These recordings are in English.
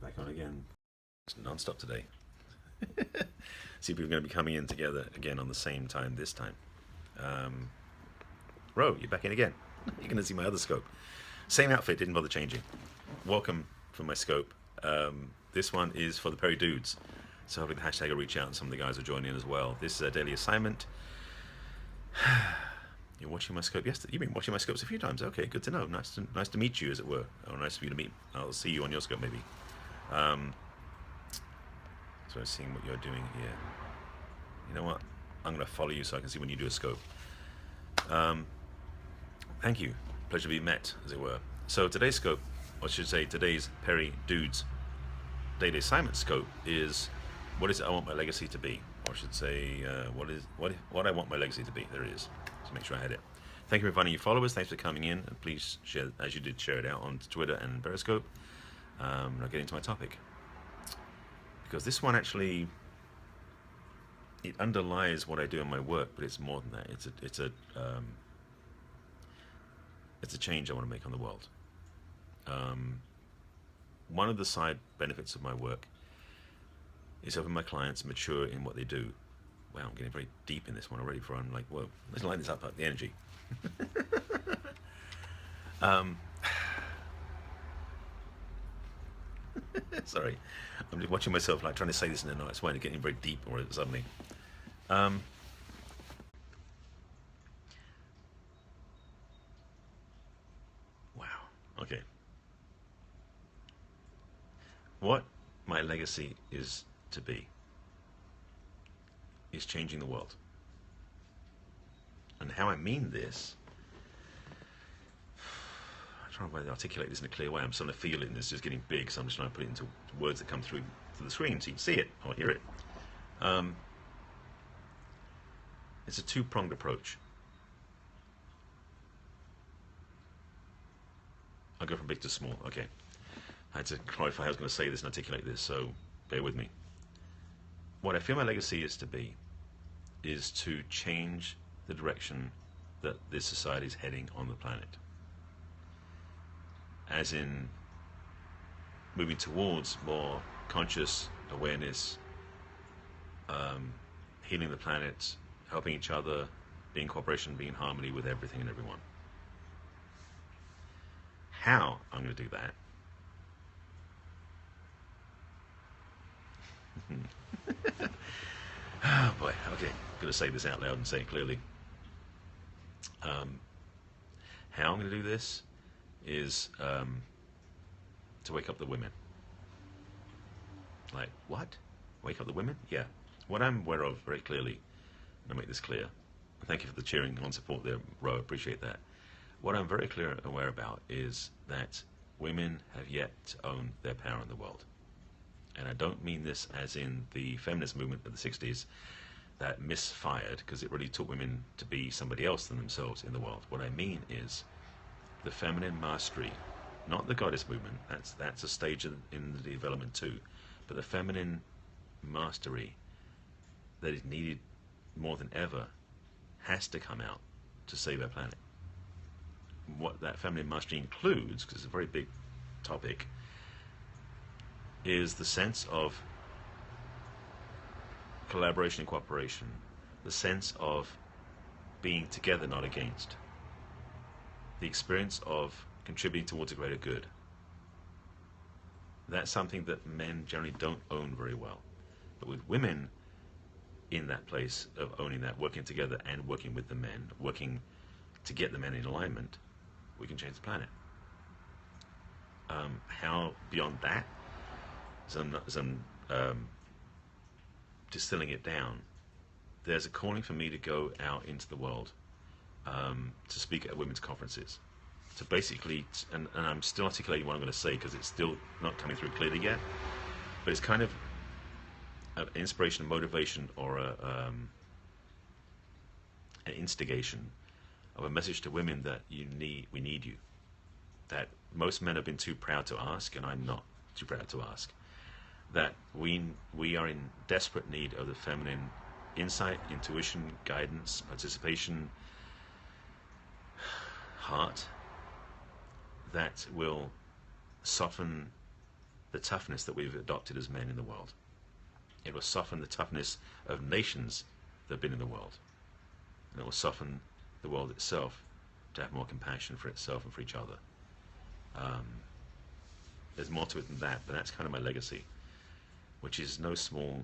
Back on again. It's non-stop today. See if we're going to be coming in together again on the same time this time. Ro, you're back in again. You're going to see my other scope. Same outfit, didn't bother changing. Welcome for my scope. This one is for the Perry Dudes. So hopefully the hashtag will reach out and some of the guys will join in as well. This is a daily assignment. You're watching my scope yesterday. You've been watching my scopes a few times. Okay, good to know. Nice to meet you, as it were. Or nice for you to meet. I'll see you on your scope maybe. So seeing what you're doing here. You know what? I'm going to follow you so I can see when you do a scope. Thank you. Pleasure to be met, as it were. So today's scope, or I should say today's Perry Dudes daily assignment scope is, what is it I want my legacy to be? Or I should say, what I want my legacy to be. There it is. Just make sure I had it. Thank you for finding your followers. Thanks for coming in. And please share, as you did, share it out on Twitter and Periscope. I'll get into my topic. Because this one actually, it underlies what I do in my work, but it's more than that. It's a change I want to make on the world. One of the side benefits of my work is helping my clients mature in what they do. Wow, I'm getting very deep in this one already. I'm like, whoa, let's line this up the energy. Sorry, I'm just watching myself, like trying to say this in a nice way and getting very deep or suddenly. Wow, okay. What my legacy is to be is changing the world. And how I mean this, I'm trying to articulate this in a clear way. I'm starting to feel it and it's just getting big, so I'm just trying to put it into words that come through to the screen so you can see it or hear it. It's a two-pronged approach. I'll go from big to small. Okay. I had to clarify how I was going to say this and articulate this, so bear with me. What I feel my legacy is to be is to change the direction that this society is heading on the planet. As in moving towards more conscious awareness, healing the planet, helping each other, being in cooperation, being in harmony with everything and everyone. How I'm going to do that oh boy, okay, I'm going to say this out loud and say it clearly. How I'm going to do this is to wake up the women. Like, what? Wake up the women? Yeah. What I'm aware of very clearly, and I'll make this clear, thank you for the cheering on support there, Ro, appreciate that. What I'm very clear and aware about is that women have yet to own their power in the world. And I don't mean this as in the feminist movement of the 60s that misfired, because it really taught women to be somebody else than themselves in the world. What I mean is the feminine mastery, not the goddess movement, that's a stage in the development too, but the feminine mastery that is needed more than ever has to come out to save our planet. What that feminine mastery includes, because it's a very big topic, is the sense of collaboration and cooperation, the sense of being together, not against, the experience of contributing towards a greater good. That's something that men generally don't own very well. But with women in that place of owning that, working together and working with the men, working to get the men in alignment, we can change the planet. How beyond that? As I'm distilling it down, there's a calling for me to go out into the world to speak at women's conferences. To basically, and I'm still articulating what I'm going to say because it's still not coming through clearly yet, but it's kind of an inspiration, a motivation, or an instigation of a message to women that we need you. That most men have been too proud to ask, and I'm not too proud to ask. That we are in desperate need of the feminine insight, intuition, guidance, participation, heart, that will soften the toughness that we've adopted as men in the world. It will soften the toughness of nations that have been in the world. And it will soften the world itself to have more compassion for itself and for each other. There's more to it than that, but that's kind of my legacy, which is no small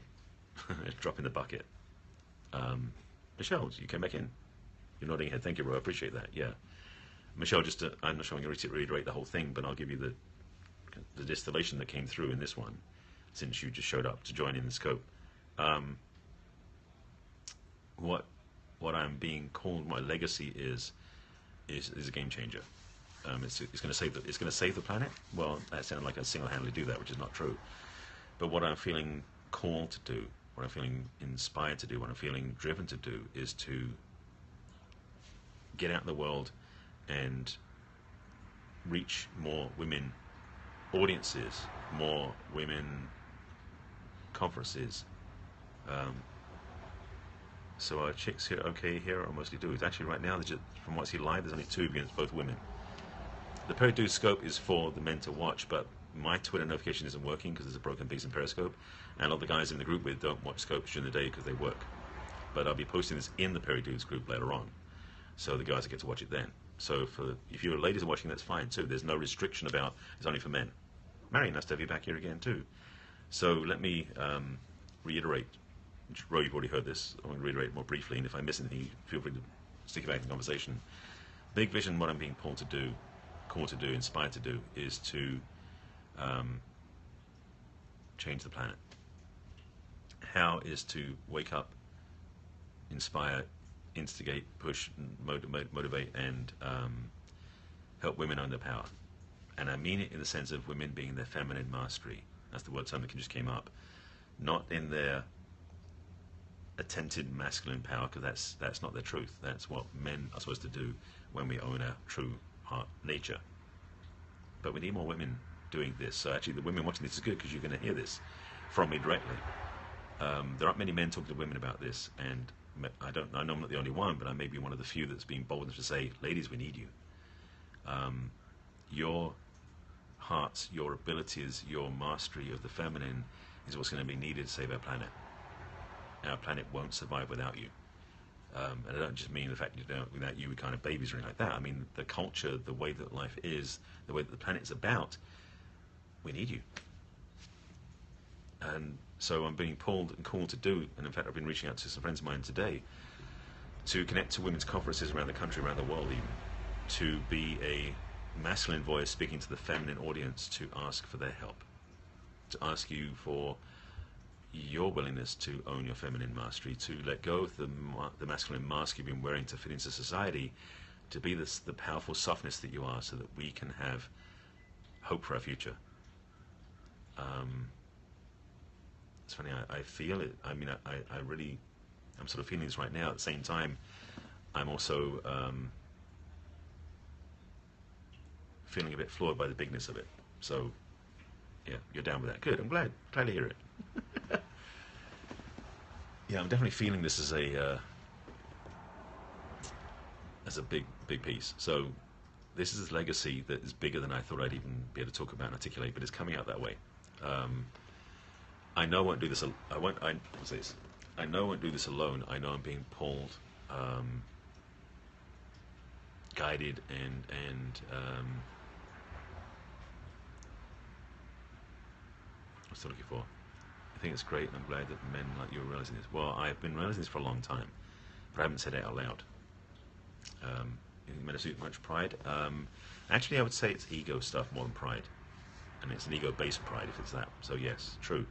drop in the bucket. Michelle, you came back in. You're nodding your head. Thank you, Ro. I appreciate that. Yeah. Michelle, just I'm not sure I'm going to reiterate the whole thing, but I'll give you the distillation that came through in this one, since you just showed up to join in the scope. What I'm being called my legacy is a game changer. It's going to save the planet. Well, that sounded like I single-handedly do that, which is not true. But what I'm feeling called to do, what I'm feeling inspired to do, what I'm feeling driven to do, is to get out in the world and reach more women audiences, more women conferences. So our chicks here, okay, here are mostly dudes. Actually, right now, from what I see live, there's only 2 against both women. The Peridude scope is for the men to watch, but my Twitter notification isn't working because there's a broken piece in Periscope, and all the guys in the group with don't watch scopes during the day because they work. But I'll be posting this in the Peridudes group later on, so the guys will get to watch it then. So if you're ladies are watching, that's fine too. There's no restriction about it's only for men. Marion, nice to have you back here again too. So let me reiterate. Ro, you've already heard this. I want to reiterate more briefly, and if I miss anything, feel free to stick it back in the conversation. Big vision, what I'm being called to do, inspired to do, is to change the planet. How is to wake up, inspire, instigate, push, motivate, and help women own their power. And I mean it in the sense of women being in their feminine mastery. That's the word something that just came up. Not in their attented masculine power, because that's not their truth. That's what men are supposed to do when we own our true heart nature. But we need more women doing this. So actually the women watching this is good, because you're going to hear this from me directly. There aren't many men talking to women about this, and I know I'm not the only one, but I may be one of the few that's being bold enough to say, ladies, we need you. Your hearts, your abilities, your mastery of the feminine is what's going to be needed to save our planet. Our planet won't survive without you. And I don't just mean the fact that without you we're kind of babies or anything like that. I mean the culture, the way that life is, the way that the planet is about. We need you. And so I'm being pulled and called to do, and in fact I've been reaching out to some friends of mine today to connect to women's conferences around the country, around the world even, to be a masculine voice speaking to the feminine audience, to ask for their help, to ask you for your willingness to own your feminine mastery, to let go of the masculine mask you've been wearing to fit into society, to be the powerful softness that you are, so that we can have hope for our future. It's funny, I feel it. I mean, I really, I'm sort of feeling this right now. At the same time, I'm also feeling a bit floored by the bigness of it. So, yeah, you're down with that. Good, I'm glad to hear it. Yeah, I'm definitely feeling this as a big piece. So this is a legacy that is bigger than I thought I'd even be able to talk about and articulate, but it's coming out that way. I know I won't do this. I know I won't do this alone. I know I'm being pulled, guided, and what's I looking for? I think it's great, and I'm glad that men like you are realizing this. Well, I've been realizing this for a long time, but I haven't said it out loud. Men have much pride. Actually, I would say it's ego stuff more than pride, and it's an ego-based pride if it's that. So yes, true.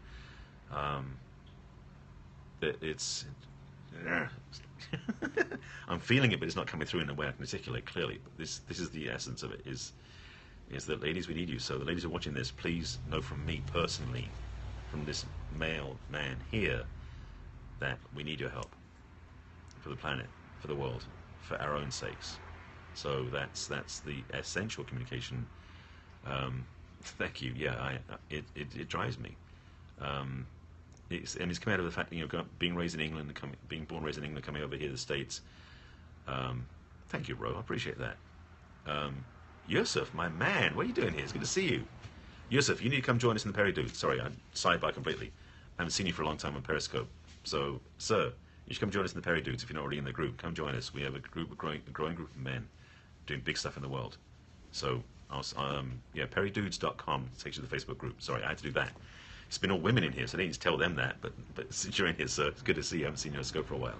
It's I'm feeling it, but it's not coming through in a way I can articulate clearly. But this is the essence of it. Is that, ladies, we need you. So the ladies who are watching this, please know from me personally, from this male man here, that we need your help for the planet, for the world, for our own sakes. So that's the essential communication. Thank you. Yeah, it drives me. It's coming out of the fact that being raised in England, being born and raised in England, coming over here to the States. Thank you, Ro. I appreciate that. Yusuf, my man, what are you doing here? It's good to see you. Yusuf, you need to come join us in the Perry Dudes. Sorry, I sidebar completely. I haven't seen you for a long time on Periscope. So, sir, you should come join us in the Perry Dudes if you're not already in the group. Come join us. We have a growing group of men doing big stuff in the world. So, perrydudes.com takes you to the Facebook group. Sorry, I had to do that. It's been all women in here, so I didn't tell them that. But since you're in here, sir, it's good to see you. I haven't seen you on Scope for a while.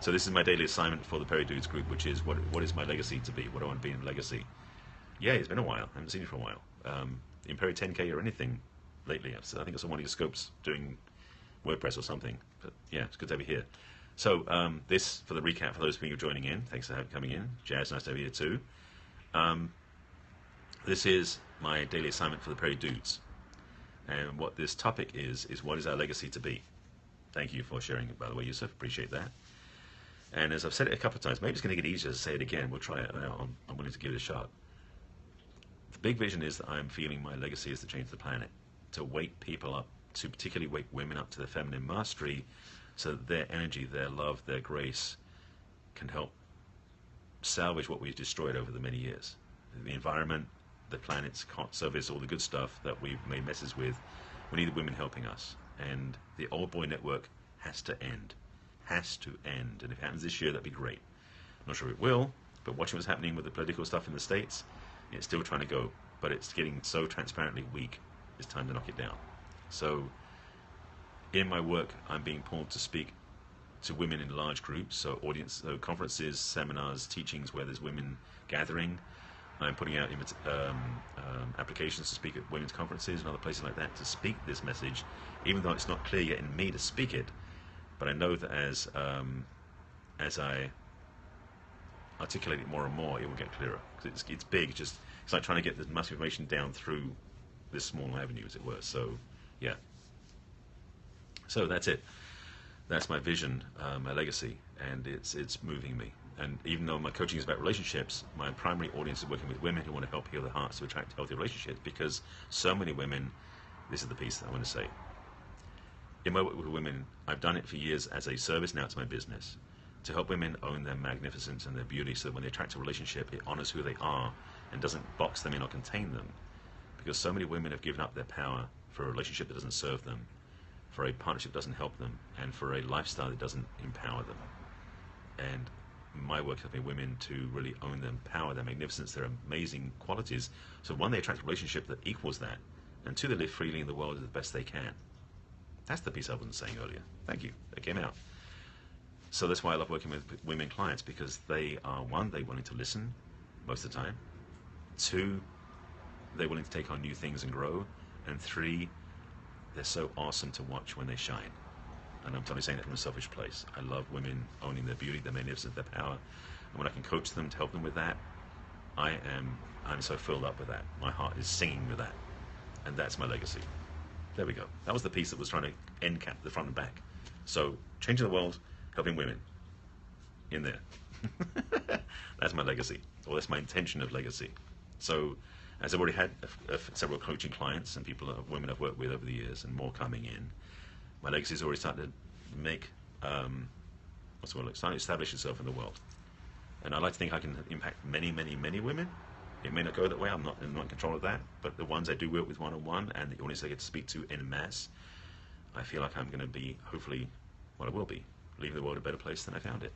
So this is my daily assignment for the Perry Dudes group, which is what is my legacy to be? What do I want to be in legacy? Yeah, it's been a while. I haven't seen you for a while. In Perry 10K or anything lately. I think I saw one of your scopes doing WordPress or something. But yeah, it's good to have you here. So this, for the recap, for those of you who are joining in, thanks for coming in. Jazz, nice to have you here too. This is my daily assignment for the Perry Dudes. And what this topic is what is our legacy to be? Thank you for sharing it, by the way, Yusuf. Appreciate that. And as I've said it a couple of times, maybe it's going to get easier to say it again. We'll try it out. I'm willing to give it a shot. The big vision is that I'm feeling my legacy is to change the planet, to wake people up, to particularly wake women up to their feminine mastery, so that their energy, their love, their grace can help salvage what we've destroyed over the many years. The environment, the planet's service, all the good stuff that we've made messes with. We need the women helping us. And the old boy network has to end. Has to end. And if it happens this year, that'd be great. I'm not sure it will, but watching what's happening with the political stuff in the States, it's still trying to go, but it's getting so transparently weak, it's time to knock it down. So in my work, I'm being pulled to speak to women in large groups, so conferences, seminars, teachings where there's women gathering. I'm putting out applications to speak at women's conferences and other places like that to speak this message, even though it's not clear yet in me to speak it. But I know that as I articulate it more and more, it will get clearer. Because it's big. It's like trying to get the mass information down through this small avenue, as it were. So, yeah. So that's it. That's my vision, my legacy, and it's moving me. And even though my coaching is about relationships, my primary audience is working with women who want to help heal their hearts to attract healthy relationships, because so many women, this is the piece that I want to say. In my work with women, I've done it for years as a service, now it's my business, to help women own their magnificence and their beauty, so that when they attract a relationship, it honors who they are and doesn't box them in or contain them. Because so many women have given up their power for a relationship that doesn't serve them, for a partnership that doesn't help them, and for a lifestyle that doesn't empower them. And my work helping women to really own their power, their magnificence, their amazing qualities. So one, they attract a relationship that equals that, and two, they live freely in the world as the best they can. That's the piece I wasn't saying earlier. Thank you. That came out. So that's why I love working with women clients, because they are, one, they're willing to listen most of the time. Two, they're willing to take on new things and grow. And three, they're so awesome to watch when they shine. And I'm totally saying that from a selfish place. I love women owning their beauty, their magnificence, their power. And when I can coach them to help them with that, I'm so filled up with that. My heart is singing with that. And that's my legacy. There we go. That was the piece that was trying to end cap the front and back. So, changing the world, helping women. In there. That's my legacy. Or that's my intention of legacy. So, as I've already had several coaching clients and women I've worked with over the years, and more coming in, my legacy has already started to make, starting to establish itself in the world. And I like to think I can impact many, many, many women. It may not go that way. I'm not in control of that. But the ones I do work with one-on-one, and the audience I get to speak to en masse, I feel like I'm going to be, hopefully, I will be, leaving the world a better place than I found it.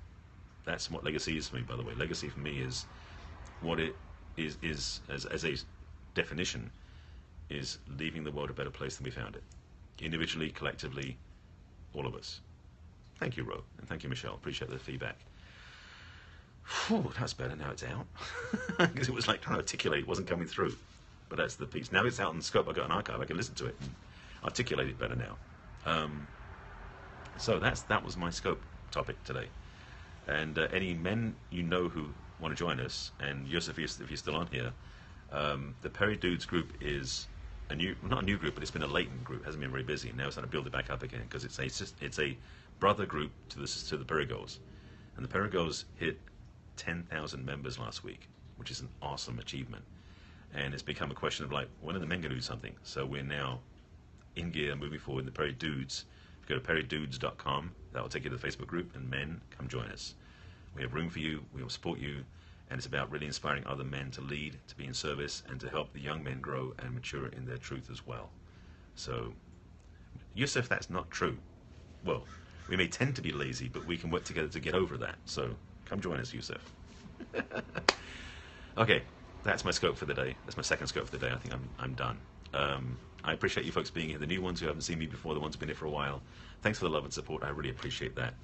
That's what legacy is for me, by the way. Legacy for me is what it is as a definition, is leaving the world a better place than we found it. Individually, collectively, all of us. Thank you, Ro, and thank you, Michelle. Appreciate the feedback. Whew, that's better. Now it's out. Because it was like trying to articulate, it wasn't coming through. But that's the piece. Now it's out in the scope. I've got an archive. I can listen to it and articulate it better now. So that was my scope topic today. And any men you know who want to join us, and Yusuf, if you're still on here, the Perry Dudes group is not a new group, but it's been a latent group. It hasn't been very busy. Now it's starting to build it back up again, because it's a brother group to the Perry Girls. And the Perry Girls hit 10,000 members last week, which is an awesome achievement. And it's become a question of like, when are the men going to do something? So we're now in gear, moving forward in the Perry Dudes. If you go to perrydudes.com, that will take you to the Facebook group, and men, come join us. We have room for you, we will support you, And it's about really inspiring other men to lead, to be in service, and to help the young men grow and mature in their truth as well. So, Yusuf, that's not true. Well, we may tend to be lazy, but we can work together to get over that. So, come join us, Yusuf. Okay, that's my scope for the day. That's my second scope for the day. I think I'm done. I appreciate you folks being here. The new ones who haven't seen me before, the ones who've been here for a while. Thanks for the love and support. I really appreciate that.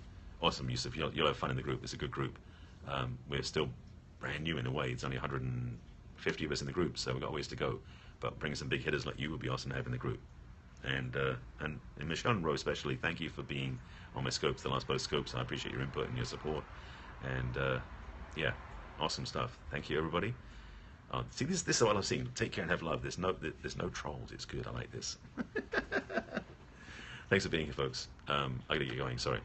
Awesome, Yusuf. You'll have fun in the group. It's a good group. We're still brand new in a way. It's only 150 of us in the group, so we've got ways to go. But bringing some big hitters like you would be awesome to have in the group. And Michelle and Ro especially, thank you for being on my scopes, the last both scopes. I appreciate your input and your support. And yeah, awesome stuff. Thank you, everybody. See, this is what I've seen. Take care and have love. There's no trolls. It's good. I like this. Thanks for being here, folks. I gotta get going. Sorry.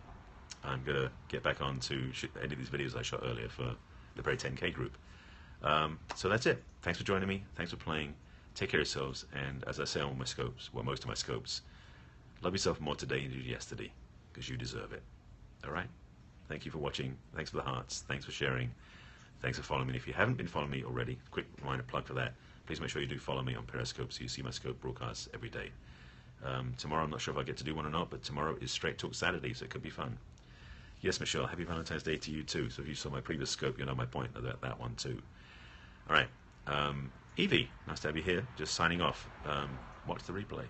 I'm gonna get back on to edit these videos I shot earlier for the Very 10K group. So that's it. Thanks for joining me. Thanks for playing. Take care of yourselves. And as I say on all my scopes, well, most of my scopes, love yourself more today than you did yesterday, because you deserve it. All right. Thank you for watching. Thanks for the hearts. Thanks for sharing. Thanks for following me. And if you haven't been following me already, quick reminder plug for that. Please make sure you do follow me on Periscope so you see my scope broadcasts every day. Tomorrow, I'm not sure if I get to do one or not, but tomorrow is Straight Talk Saturday, so it could be fun. Yes, Michelle, happy Valentine's Day to you too. So if you saw my previous scope, you know my point about that one too. All right. Evie, nice to have you here. Just signing off. Watch the replay.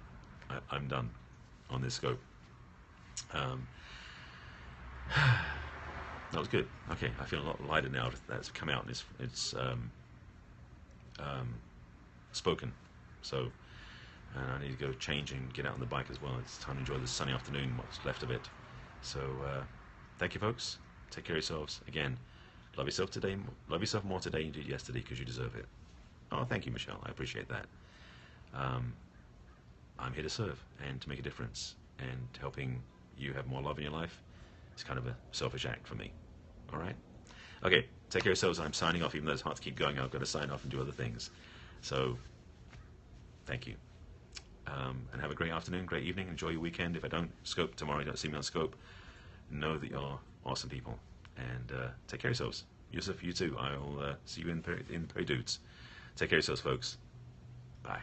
I'm done on this scope. That was good. Okay, I feel a lot lighter now. That's come out and it's spoken. So I need to go change and get out on the bike as well. It's time to enjoy the sunny afternoon, what's left of it. So thank you, folks. Take care of yourselves. Again, love yourself today. Love yourself more today than you did yesterday, because you deserve it. Oh, thank you, Michelle. I appreciate that. I'm here to serve and to make a difference, and helping you have more love in your life is kind of a selfish act for me. All right? Okay, take care of yourselves. I'm signing off. Even though it's hard to keep going, I've got to sign off and do other things. So, thank you. And have a great afternoon, great evening. Enjoy your weekend. If I don't scope tomorrow, you don't see me on scope, know that you're awesome people. And take care of yourselves. Yusuf, you too. I'll see you in Perry Dudes. Take care of yourselves, folks. Bye.